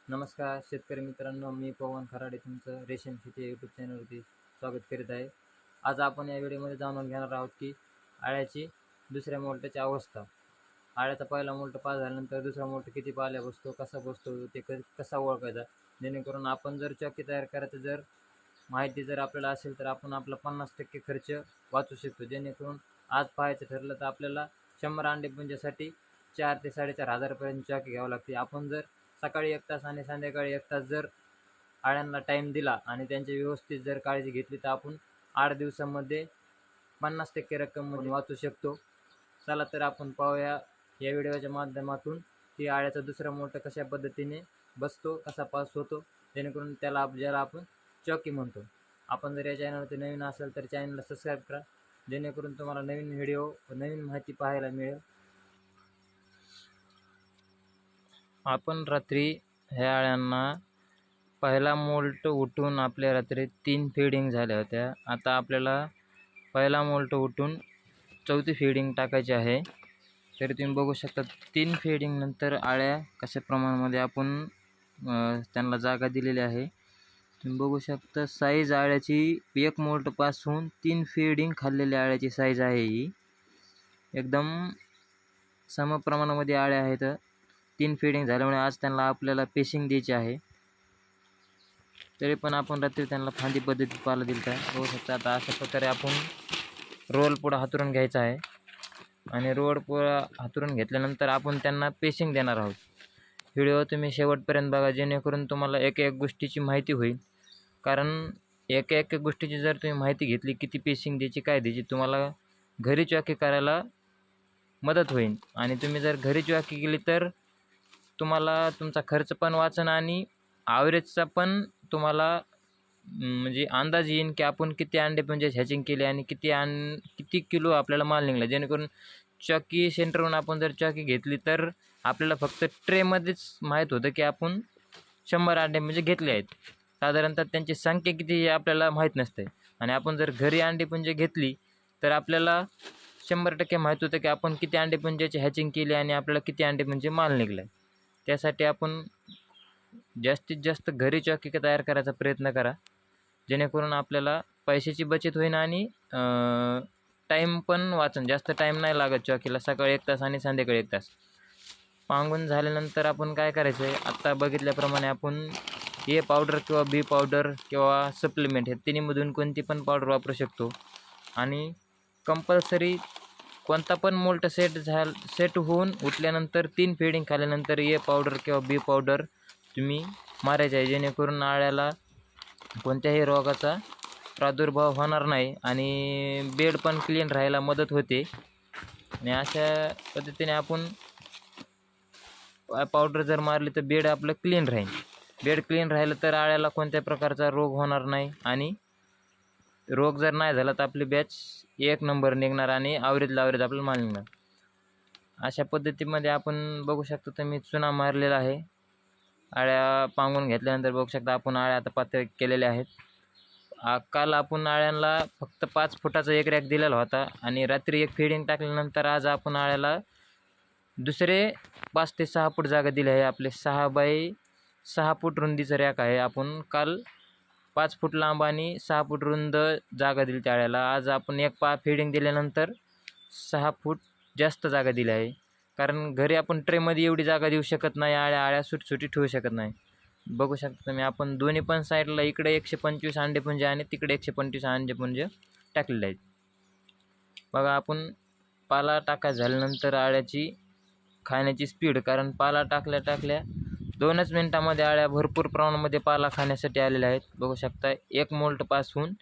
नमस्कार शेतकरी मित्रांनो, मी पवन खराडे तुमचं रेशीम शेती यूट्यूब चॅनलवरती स्वागत करीत आहे. आज आपण या व्हिडिओमध्ये जाणून घेणार आहोत की अळ्याची दुसऱ्या मोल्टची अवस्था. अळ्याचा पहिला मोल्ट पास झाल्यानंतर दुसरा मोल्ट किती पाल्या बसतो, कसा बसतो, ते कसा ओळखायचा, जेणेकरून आपण जर चॉकी तयार करायचं जर माहिती जर आपल्याला असेल तर आपण आपला 50% खर्च वाचू शकतो. जेणेकरून आज पाहायचं ठरलं तर आपल्याला 100 अंडे पुंजासाठी 4 ते 4,500 पर्यंत चॉकी घ्यावं लागते. आपण जर सकाळी 1 तास आणि संध्याकाळी 1 तास जर अळ्यांना टाईम दिला आणि त्यांची व्यवस्थित जर काळजी घेतली तर आपण 8 दिवसामध्ये 50% रक्कम म्हणजे वाचू शकतो. चला तर आपण पाहूया या व्हिडिओच्या माध्यमातून की अळ्याचा दुसरा मोल्ट कशा पद्धतीने बसतो, कसा पास होतो, जेणेकरून ज्याला आपण चॉकी म्हणतो. आपण जर या चॅनलवरती नवीन असेल तर चॅनलला सबस्क्राईब करा, जेणेकरून तुम्हाला नवीन व्हिडिओ व नवीन माहिती पाहायला मिळेल. आपण रात्री ह्या अळ्यांना पहिला मोल्ट उठून आपल्या रात्री 3 फीडिंग झाल्या होत्या. आता आपल्याला पहिला मोल्ट उठून 4थी फीडिंग टाकायची आहे. तरी तुम्ही बघू शकता 3 फीडिंग नंतर अळ्या कशा प्रमाणामध्ये आपण त्यांना जागा दिलेली आहे. तुम्ही बघू शकता साईज अळ्याची 1 मोल्टपासून 3 फीडिंग खाल्लेल्या अळ्याची साईज आहे. ही एकदम समप्रमाणामध्ये अळ्या आहेत. 3 फीडिंग झाल्यामुळे आज त्यांना आपल्याला पेशिंग द्यायची आहे. तरी पण आपण रात्री त्यांना फांदी पद्धतीत पाला दिलं आहे. बघू शकता आता अशा प्रकारे आपण रोल पुढं हातरून घ्यायचा आहे आणि रोड पुढं हातरून घेतल्यानंतर आपण त्यांना पेशिंग देणार आहोत. व्हिडिओ तुम्ही शेवटपर्यंत बघा, जेणेकरून तुम्हाला एक गोष्टीची माहिती होईल. कारण एक गोष्टीची जर तुम्ही माहिती घेतली, किती पेशिंग द्यायची, काय द्यायची, तुम्हाला घरी चॉकी करायला मदत होईल. आणि तुम्ही जर घरी चॉकी केली तर तुम्हाला तुमचा खर्च पण वाचन आणि ॲव्हरेजचा पण तुम्हाला म्हणजे अंदाज येईन की आपण किती अंडे पुंजे हॅचिंग केले आणि किती किलो आपल्याला माल निघाला. जेणेकरून चॉकी सेंटरवरून आपण जर चॉकी घेतली तर आपल्याला फक्त ट्रेमध्येच माहीत होतं की आपण 100 अंडे म्हणजे घेतले आहेत. साधारणतः त्यांची संख्या किती हे आपल्याला माहीत नसते. आणि आपण जर घरी अंडे पुंजे घेतली तर आपल्याला 100% माहीत होतं की आपण किती अंडे पुंजाची हॅचिंग केली आणि आपल्याला किती अंडे म्हणजे माल निघला आहे. त्यासाठी आपण जास्तीत जास्त घरी चॉकी तयार करायचा प्रयत्न करा, जेणेकरून आपल्याला पैशाची बचत होईल आणि टाईम पण वाचन. जास्त टाईम नाही लागत चॉकीला. सकाळी 1 तास आणि संध्याकाळी 1 तास. पांगून झाल्यानंतर आपण काय करायचं आहे, आत्ता बघितल्याप्रमाणे आपण ए पावडर किंवा बी पावडर किंवा सप्लिमेंट हे तिन्हीमधून कोणती पण पावडर वापरू शकतो. आणि कंपल्सरी कोणता पण मोल्ट सेट होऊन उठल्यानंतर 3 फीडिंग खाल्ल्यानंतर ए पावडर किंवा बी पावडर तुम्ही मारायचं आहे, जेणेकरून अळ्याला कोणत्याही रोगाचा प्रादुर्भाव होणार नाही आणि बेड पण क्लीन राहायला मदत होते. आणि अशा पद्धतीने आपण पावडर जर मारली तर बेड आपलं क्लीन राहील. बेड क्लीन राहिलं तर अळ्याला कोणत्या प्रकारचा रोग होणार नाही आणि रोग जर नाही झाला तर आपली बॅच 1 नंबर निघणार आणि ॲव्हरेजला आपल्याला माल निघणार. अशा पद्धतीमध्ये आपण बघू शकता तुम्ही चुना मारलेला आहे. अळ्या पांगून घेतल्यानंतर बघू शकता आपण अळ्या आता पातळ केलेल्या आहेत. काल आपण अळ्यांना फक्त 5 फुटाचा एक रॅक दिलेला होता आणि रात्री 1 फीडिंग टाकल्यानंतर आज आपण अळ्याला दुसरे 5 ते 6 फूट जागा दिली आहे. आपले 6 बाय 6 फूट रुंदीचं रॅक आहे. आपण काल 5 फूट लांब आणि 6 फूट रुंद जागा दिली त्या अळ्याला. आज आपण एक फीडिंग दिल्यानंतर 6 फूट जास्त जागा दिली आहे. कारण घरी आपण ट्रेमध्ये एवढी जागा देऊ शकत नाही. अळ्या सुटसुटी ठेवू शकत नाही. बघू शकता तुम्ही आपण दोन्ही पण साईडला इकडे 125 अंडे पुंजे आणि तिकडे 125 अंडे पुंजे टाकलेले आहेत. बघा आपण पाला टाकायचं झाल्यानंतर अळ्याची खाण्याची स्पीड, कारण पाला टाकल्या 2च मिनटामध्ये अळ्या भरपूर प्रमाणामध्ये पाला खाण्यासाठी आलेल्या आहेत. बघू शकता 1 मोल्टपासून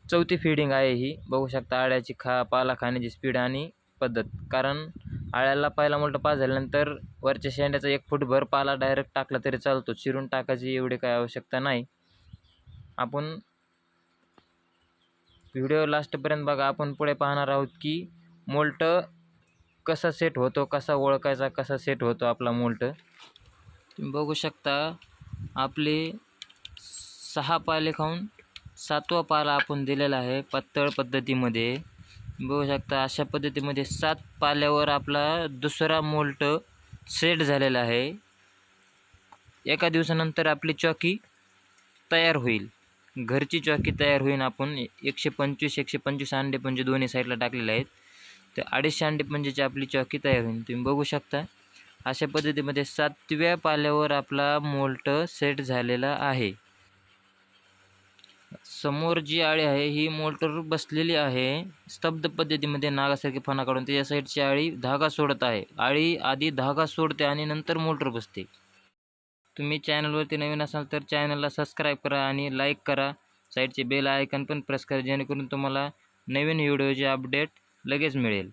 4थी फीडिंग आहे ही. बघू शकता अळ्याची पाला खाण्याची स्पीड आणि पद्धत. कारण अळ्याला पहिला मोल्ट पास झाल्यानंतर वरच्या शेंड्याचा 1 फूटभर पाला डायरेक्ट टाकला तरी चालतो. चिरून टाकायची एवढी काही आवश्यकता नाही. आपण व्हिडिओ लास्टपर्यंत बघा. आपण पुढे पाहणार आहोत की मोल्ट कसा सेट होतो, कसा ओळखायचा, कसा सेट होतो आपला मोल्ट. तुम्ही बघू शकता आपले 6 पाले खाऊन 7वा पाला आपण दिलेला आहे पातळ पद्धतीमध्ये. बघू शकता अशा पद्धतीमध्ये 7 पाल्यावर आपला दुसरा मोल्ट सेट झालेला आहे. एका दिवसानंतर आपली चॉकी तयार होईल. घरची चॉकी तयार होईल. आपण 125 अंडेपुंजे दोन्ही साईडला टाकलेले आहेत. तर 250 अंडेपुंजेची आपली चॉकी तयार होईल. तुम्ही बघू शकता अशा पद्धतीमध्ये 7व्या पाल्यावर आपला मोल्ट सेट झालेला आहे. समोर जी अळी आहे ही मोल्टवर बसलेली आहे. स्तब्ध पद्धतीमध्ये नागासारखी फणा काढून त्याच्या साईडची अळी धागा सोडत आहे. अळी आधी धागा सोडते आणि नंतर मोल्टवर बसते. तुम्ही चॅनलवरती नवीन असाल तर चॅनलला सबस्क्राईब करा आणि लाईक करा. साईडचे बेल आयकॉन पण प्रेस करा जेणेकरून तुम्हाला नवीन व्हिडिओचे अपडेट लगेच मिळेल.